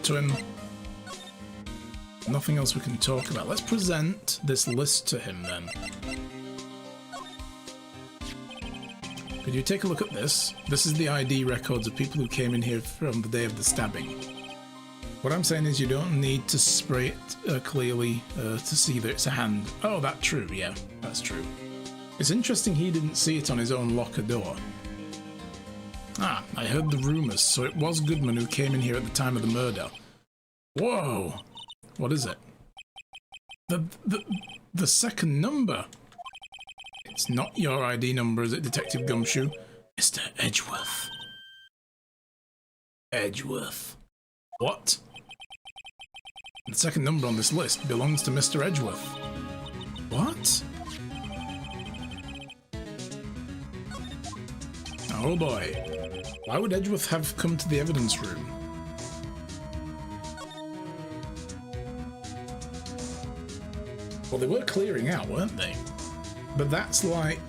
to him. Nothing else we can talk about. Let's present this list to him then. Could you take a look at this? This is the ID records of people who came in here from the day of the stabbing. What I'm saying is you don't need to spray it clearly to see that it's a hand. Oh, that's true. Yeah, that's true. It's interesting he didn't see it on his own locker door. Ah, I heard the rumours, so it was Goodman who came in here at the time of the murder. Whoa! What is it? The second number! It's not your ID number, is it, Detective Gumshoe? Mr. Edgeworth. Edgeworth. What? The second number on this list belongs to Mr. Edgeworth. What? Oh boy. Why would Edgeworth have come to the evidence room? Well, they were clearing out, weren't they? But that's like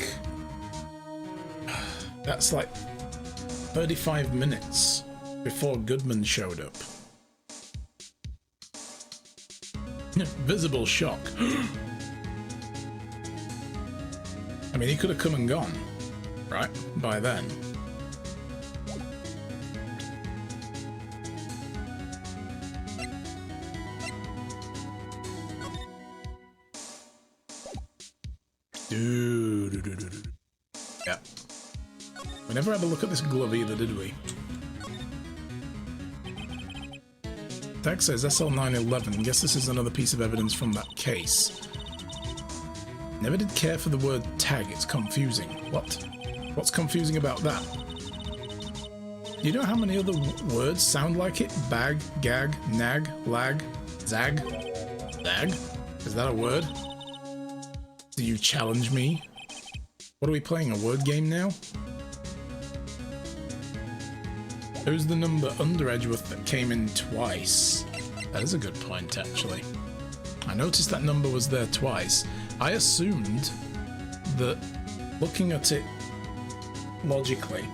35 minutes before Goodman showed up. Visible shock. I mean, he could have come and gone, right? By then. Yeah. We never had a look at this glove either, did we? Tag says SL911. Guess this is another piece of evidence from that case. Never did care for the word tag. It's confusing. What? What's confusing about that? Do you know how many other words sound like it? Bag, gag, nag, lag, zag? Zag? Is that a word? Do you challenge me? What are we playing, a word game now? Who's the number under Edgeworth that came in twice? That is a good point, actually. I noticed that number was there twice. I assumed that, looking at it logically,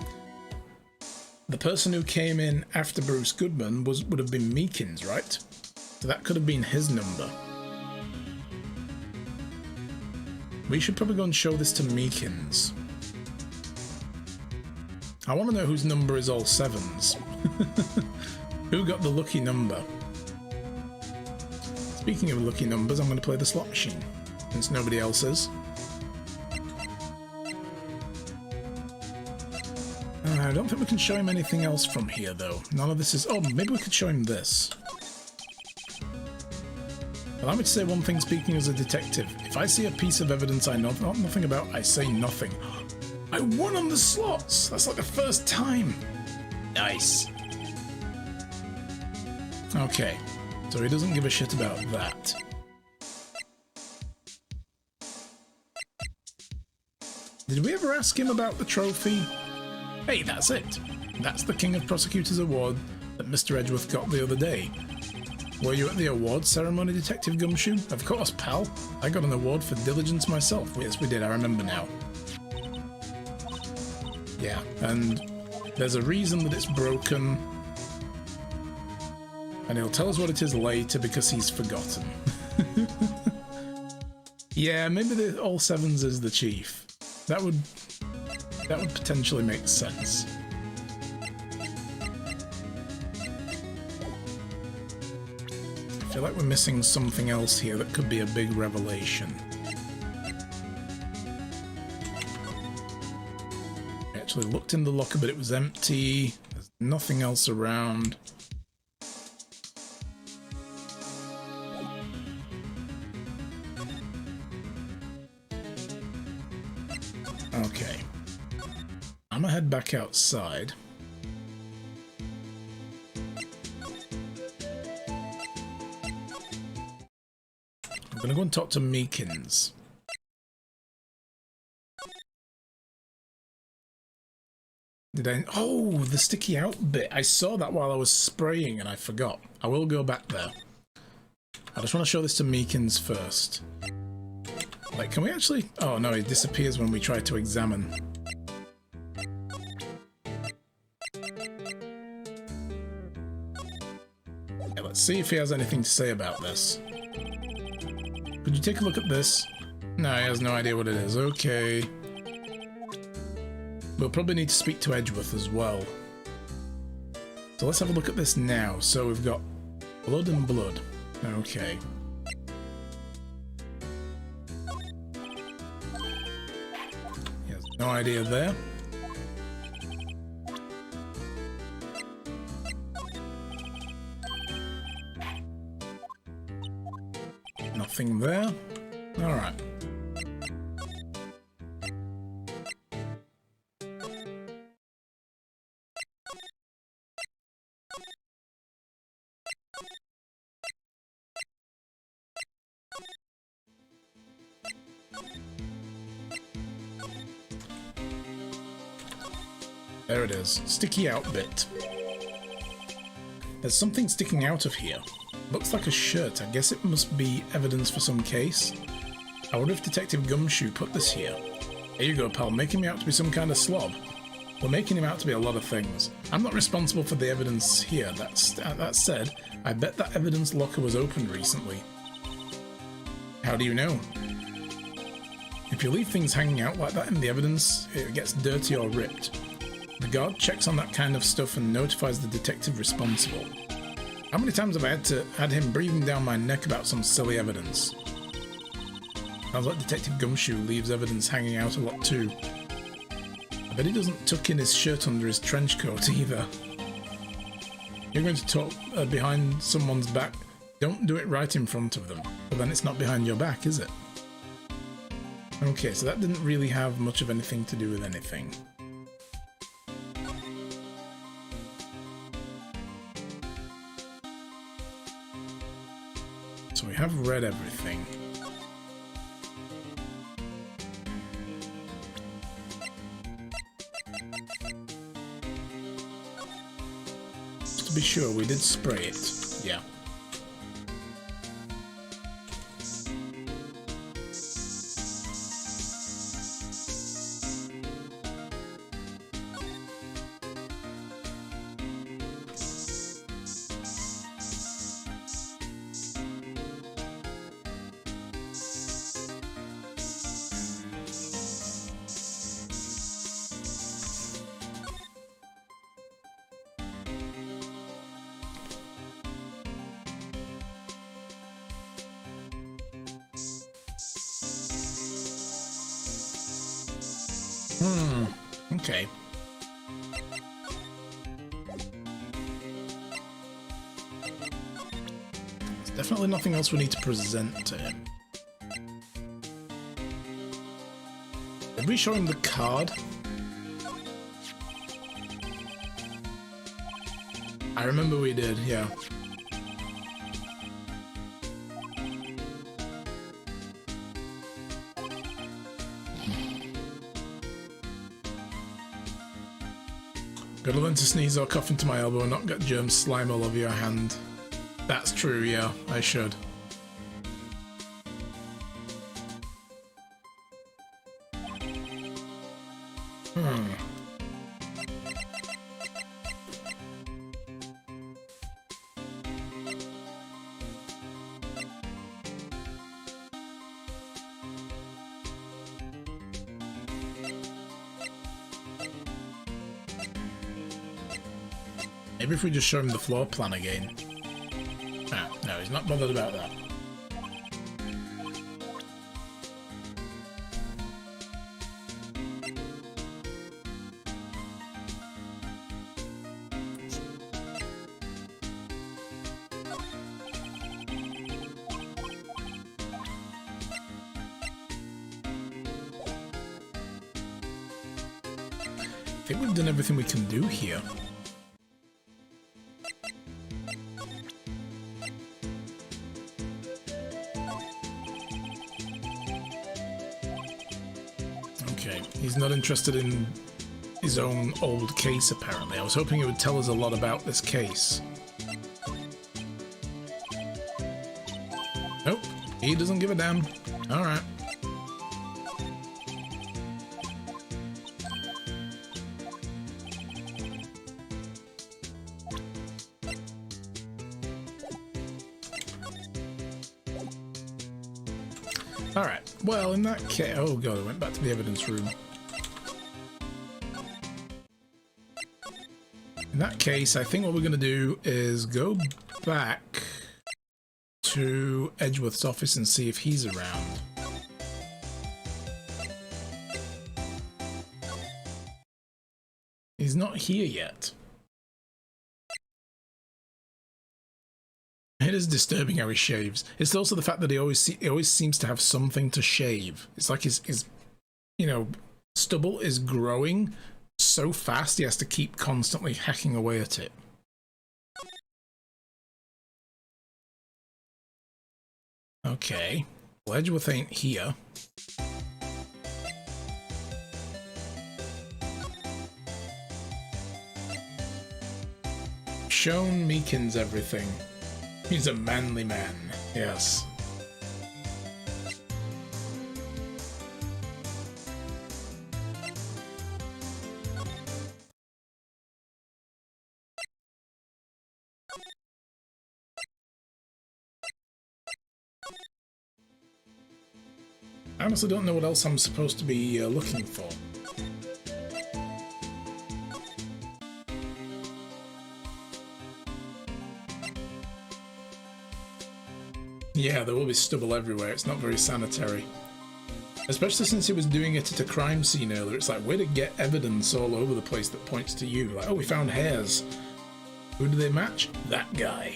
the person who came in after Bruce Goodman would have been Meekins, right? So that could have been his number. We should probably go and show this to Meekins. I want to know whose number is all sevens. Who got the lucky number? Speaking of lucky numbers, I'm going to play the slot machine, since nobody else is. I don't think we can show him anything else from here, though. None of this is... Oh, maybe we could show him this. Allow me to say one thing, speaking as a detective. If I see a piece of evidence I know nothing about, I say nothing. I won on the slots! That's like the first time! Nice. Okay, so he doesn't give a shit about that. Did we ever ask him about the trophy? Hey, that's it! That's the King of Prosecutors Award that Mr. Edgeworth got the other day. Were you at the award ceremony, Detective Gumshoe? Of course, pal. I got an award for diligence myself. Yes, we did, I remember now. Yeah, and there's a reason that it's broken. And he'll tell us what it is later because he's forgotten. Yeah, maybe the all sevens is the chief. That would potentially make sense. I feel like we're missing something else here that could be a big revelation. I actually looked in the locker, but it was empty. There's nothing else around. Okay. I'm gonna head back outside. I'm gonna go and talk to Meekins. Did I... Oh, the sticky out bit. I saw that while I was spraying and I forgot. I will go back there. I just want to show this to Meekins first. Like, can we actually... Oh, no, it disappears when we try to examine. Yeah, Let's see if he has anything to say about this. Could you take a look at this? No, he has no idea what it is. Okay. We'll probably need to speak to Edgeworth as well. So let's have a look at this now. So we've got blood and blood. Okay. He has no idea there. Nothing there. All right. There it is. Sticky out bit. There's something sticking out of here. Looks like a shirt. I guess it must be evidence for some case. I wonder if Detective Gumshoe put this here. Here you go, pal. Making me out to be some kind of slob. Well, making him out to be a lot of things. I'm not responsible for the evidence here. That said, I bet that evidence locker was opened recently. How do you know? If you leave things hanging out like that in the evidence, it gets dirty or ripped. The guard checks on that kind of stuff and notifies the detective responsible. How many times have I had him breathing down my neck about some silly evidence? Sounds like Detective Gumshoe leaves evidence hanging out a lot too. I bet he doesn't tuck in his shirt under his trench coat either. You're going to talk behind someone's back. Don't do it right in front of them. But then it's not behind your back, is it? Okay, so that didn't really have much of anything to do with anything. So we have read everything. Just to be sure, we did spray it. Yeah. Okay. There's definitely nothing else we need to present to him. Did we show him the card? I remember we did, yeah. Gotta learn to sneeze or cough into my elbow and not get germ slime all over your hand. That's true, yeah, I should. Maybe if we just show him the floor plan again. Ah, no, he's not bothered about that. I think we've done everything we can do here. Okay, he's not interested in his own old case apparently. I was hoping it would tell us a lot about this case. Nope, he doesn't give a damn. Alright. Alright, well, in that case... Oh god, I went back to the evidence room. In that case, I think what we're going to do is go back to Edgeworth's office and see if he's around. He's not here yet. It is disturbing how he shaves. It's also the fact that he always seems to have something to shave. It's like his you know, stubble is growing so fast he has to keep constantly hacking away at it. Okay, well, Edgeworth ain't here. Sean Meekins everything. He's a manly man, yes. I honestly don't know what else I'm supposed to be looking for. Yeah, there will be stubble everywhere. It's not very sanitary. Especially since he was doing it at a crime scene earlier. It's like, way to get evidence all over the place that points to you. Like, oh, we found hairs. Who do they match? That guy.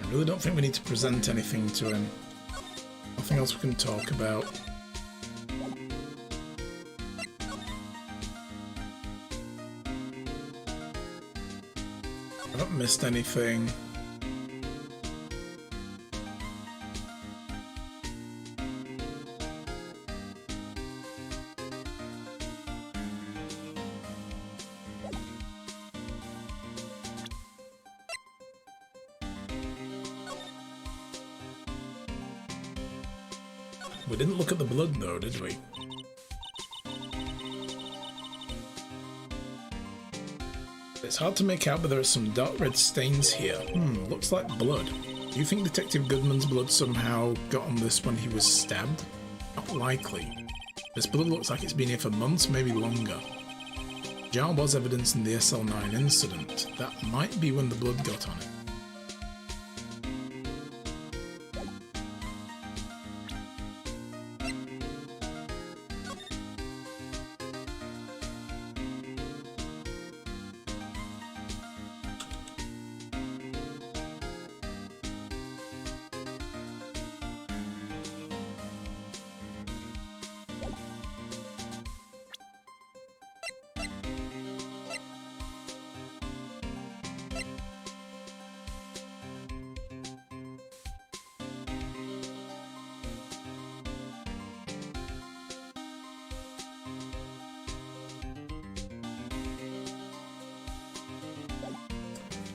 I really don't think we need to present anything to him. Nothing else we can talk about. I haven't missed anything. We didn't look at the blood though, did we? It's hard to make out, but there are some dark red stains here. Looks like blood. Do you think Detective Goodman's blood somehow got on this when he was stabbed? Not likely. This blood looks like it's been here for months, maybe longer. Jar was evidence in the SL9 incident. That might be when the blood got on it.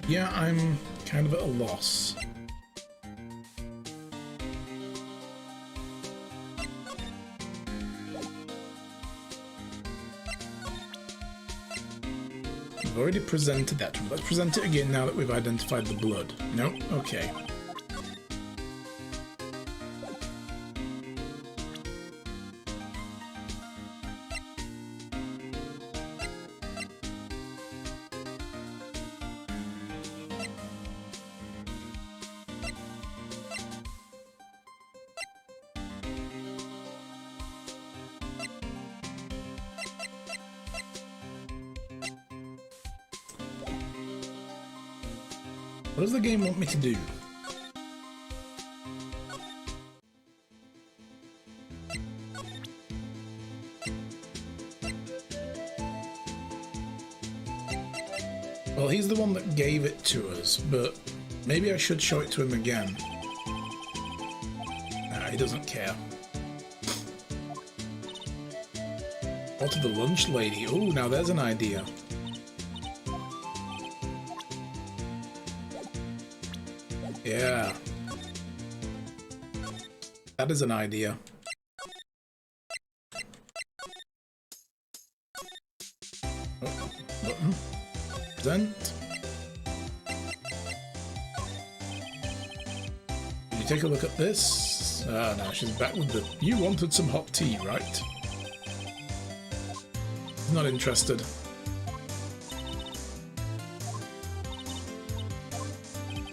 Yeah, I'm kind of at a loss. We've already presented that. Let's present it again now that we've identified the blood. No? Okay. What does the game want me to do? Well, he's the one that gave it to us, but maybe I should show it to him again. Nah, he doesn't care. Or to the lunch lady. Oh, now there's an idea. Yeah. That is an idea. Oh, button. Present. you take a look at this? Ah, no, she's back with the... You wanted some hot tea, right? Not interested.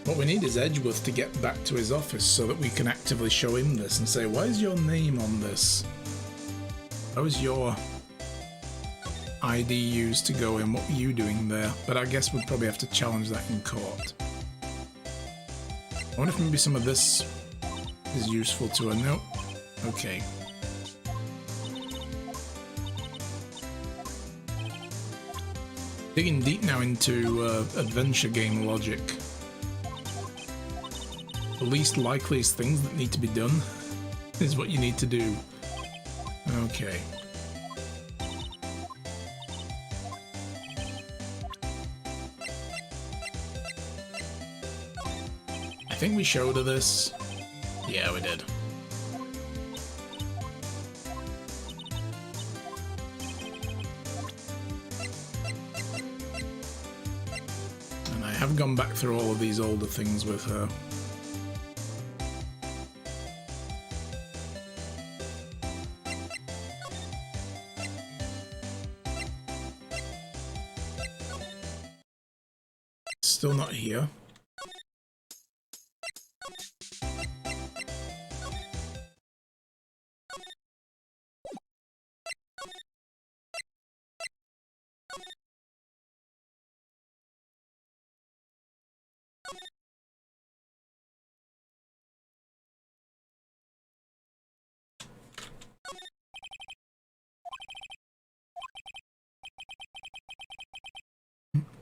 What we need is Edgeworth to get back to his office so that we can actively show him this and say, why is your name on this? How was your ID used to go in? What were you doing there? But I guess we'd probably have to challenge that in court. I wonder if maybe some of this is useful to her. Nope. Okay. Digging deep now into adventure game logic. The least likeliest things that need to be done is what you need to do. Okay. I think we showed her this. Yeah, we did. And I have gone back through all of these older things with her. Still not here.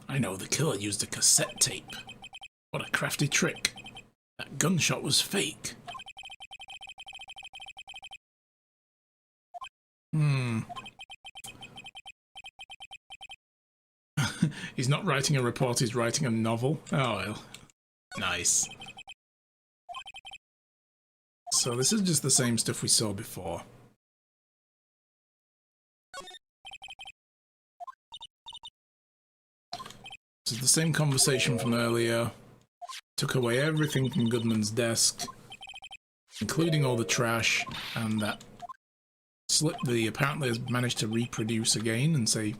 I know the killer used a cassette tape. What a crafty trick. That gunshot was fake. He's not writing a report, he's writing a novel. Oh, well. Nice. So this is just the same stuff we saw before. This is the same conversation from earlier. Took away everything from Goodman's desk, including all the trash, and that slip that he apparently has managed to reproduce again and say,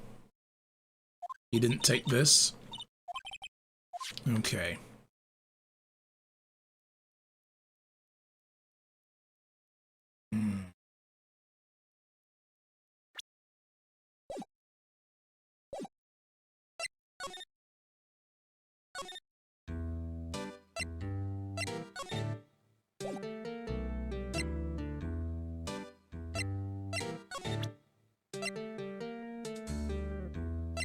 he didn't take this. Okay.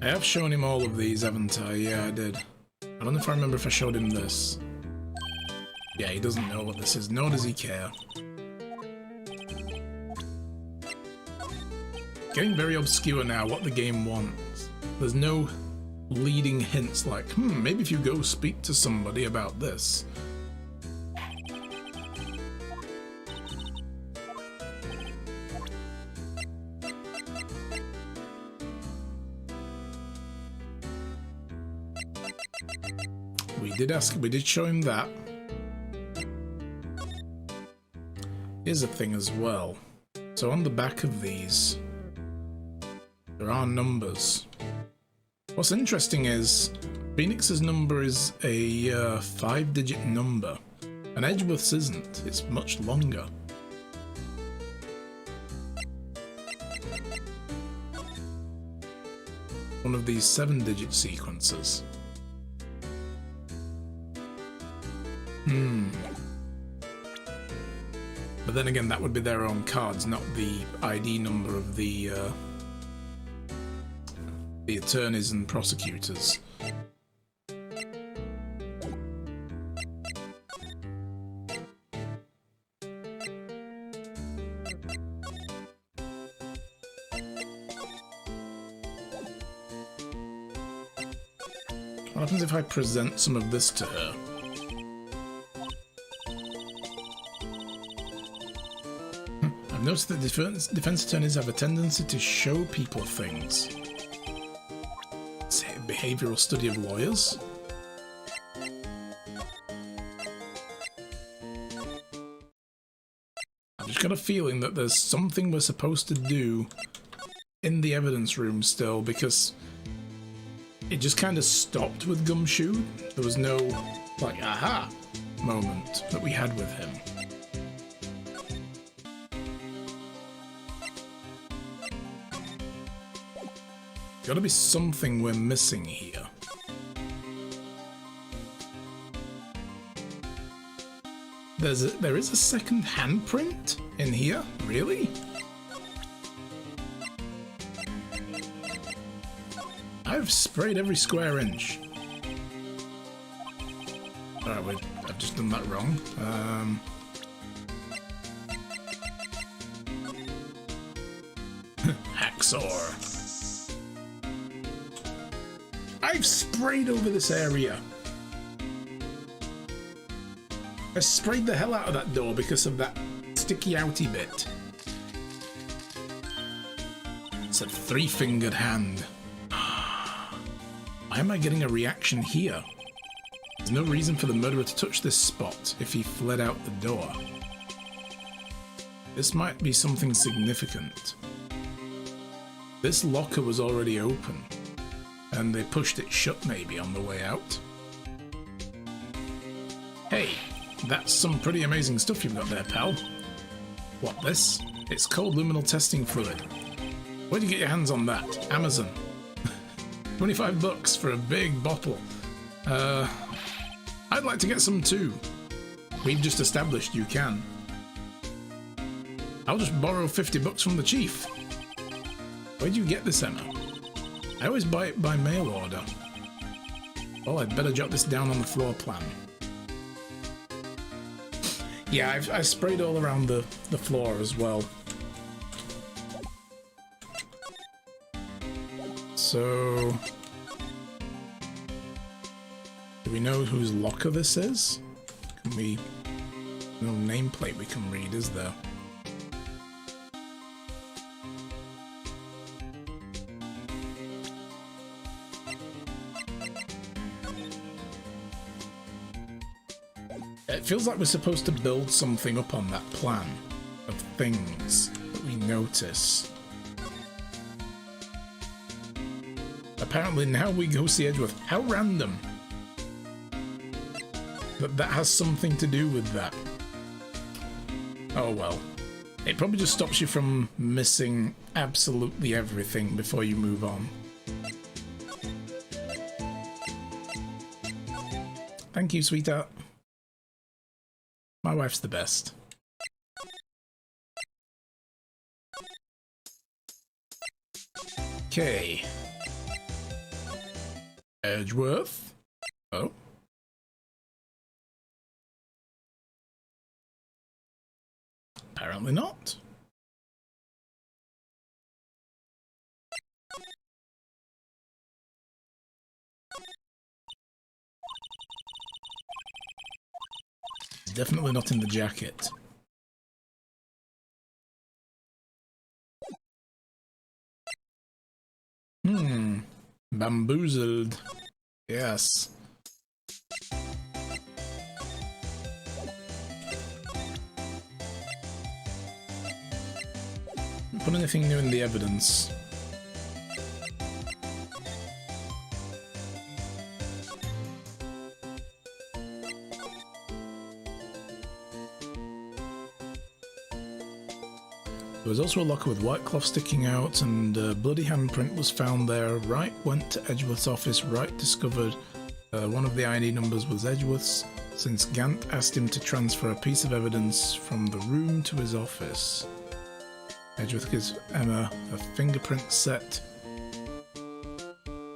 I have shown him all of these, haven't I? Yeah, I did. I don't know if I remember if I showed him this. Yeah, he doesn't know what this is, nor does he care. Getting very obscure now, what the game wants. There's no leading hints like, maybe if you go speak to somebody about this. We did show him that. Here's a thing as well. So on the back of these, there are numbers. What's interesting is Phoenix's number is a 5-digit number, and Edgeworth's isn't. It's much longer. One of these 7-digit sequences. But then again, that would be their own cards, not the ID number of the attorneys and prosecutors. What happens if I present some of this to her? I've noticed that defense attorneys have a tendency to show people things. It's a behavioral study of lawyers. I've just got a feeling that there's something we're supposed to do in the evidence room still, because it just kind of stopped with Gumshoe. There was no, like, aha moment that we had with him. Gotta be something we're missing here. There is a second handprint in here? Really? I've sprayed every square inch. Alright, I've just done that wrong. Hacksaw. I've sprayed over this area. I sprayed the hell out of that door because of that sticky outy bit. It's a three-fingered hand. Why am I getting a reaction here? There's no reason for the murderer to touch this spot if he fled out the door. This might be something significant. This locker was already open, and they pushed it shut maybe on the way out. Hey, that's some pretty amazing stuff you've got there, pal. What, this? It's cold luminal testing fluid. Where'd you get your hands on that? Amazon. 25 bucks for a big bottle. I'd like to get some too. We've just established you can. I'll just borrow 50 bucks from the chief. Where'd you get this, Emma? I always buy it by mail order. Well, I'd better jot this down on the floor plan. Yeah, I've sprayed all around the floor as well. So, do we know whose locker this is? Can we... No nameplate we can read, is there? It feels like we're supposed to build something up on that plan of things that we notice. Apparently now we go see Edgeworth. How random that has something to do with that. Oh well. It probably just stops you from missing absolutely everything before you move on. Thank you, sweetheart. My wife's the best. Okay. Edgeworth? Oh. Apparently not. Definitely not in the jacket. Bamboozled. Yes. Put anything new in the evidence. There was also a locker with white cloth sticking out, and a bloody handprint was found there. Wright went to Edgeworth's office. Wright discovered one of the ID numbers was Edgeworth's, since Gant asked him to transfer a piece of evidence from the room to his office. Edgeworth gives Emma a fingerprint set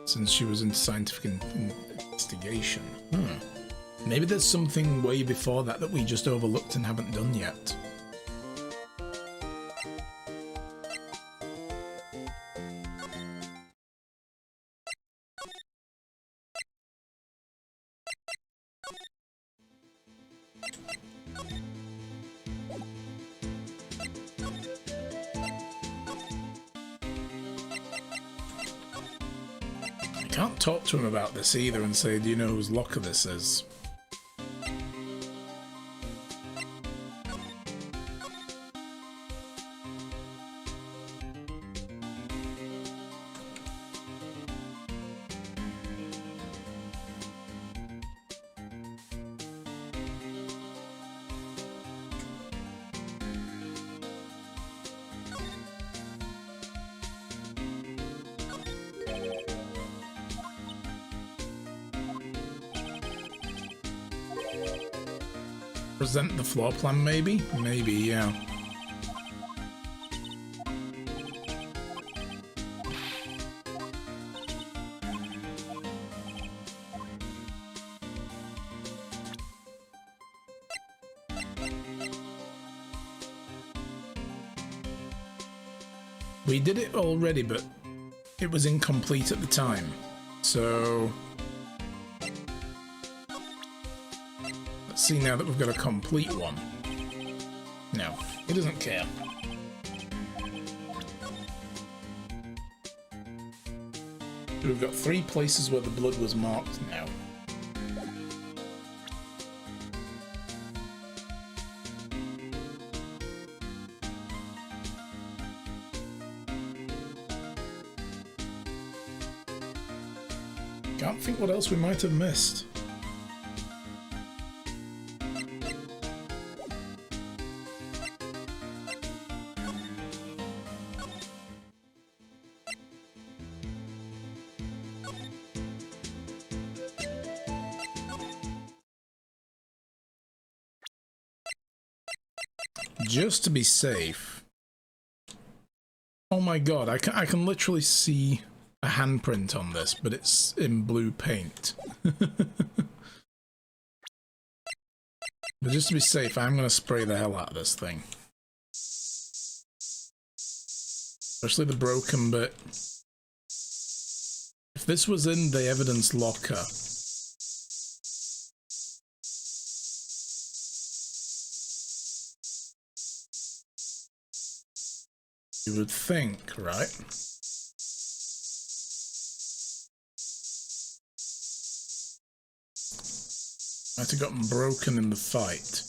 since she was into scientific investigation. Maybe there's something way before that we just overlooked and haven't done yet. Can't talk to him about this either and say, do you know whose locker this is? Present the floor plan, maybe? Maybe, yeah. We did it already, but it was incomplete at the time. So let's see now that we've got a complete one. No, he doesn't care. We've got 3 places where the blood was marked now. Can't think what else we might have missed. Just to be safe. Oh my god, I can literally see a handprint on this, but it's in blue paint. But just to be safe, I'm going to spray the hell out of this thing. Especially the broken bit. If this was in the evidence locker, you would think, right? Might have gotten broken in the fight.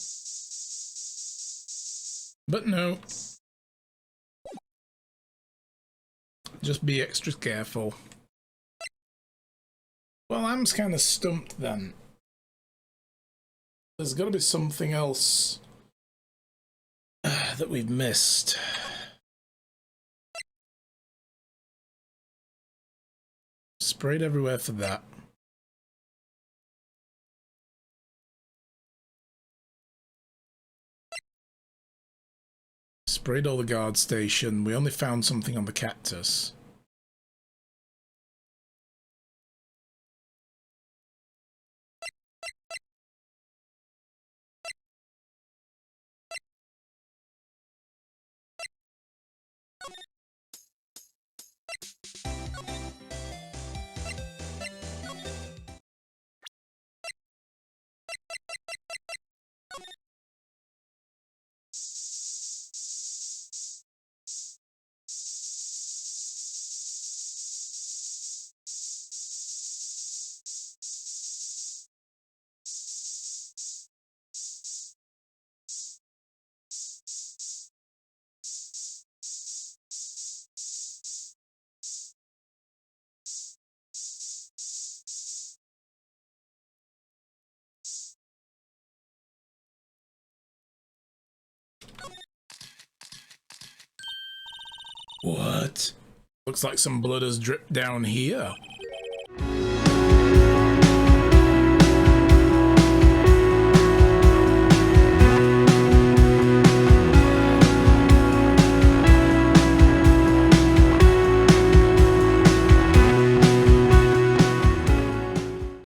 But no. Just be extra careful. Well, I'm kind of stumped then. There's got to be something else that we've missed. Sprayed everywhere for that. Sprayed all the guard station. We only found something on the cactus. What? Looks like some blood has dripped down here.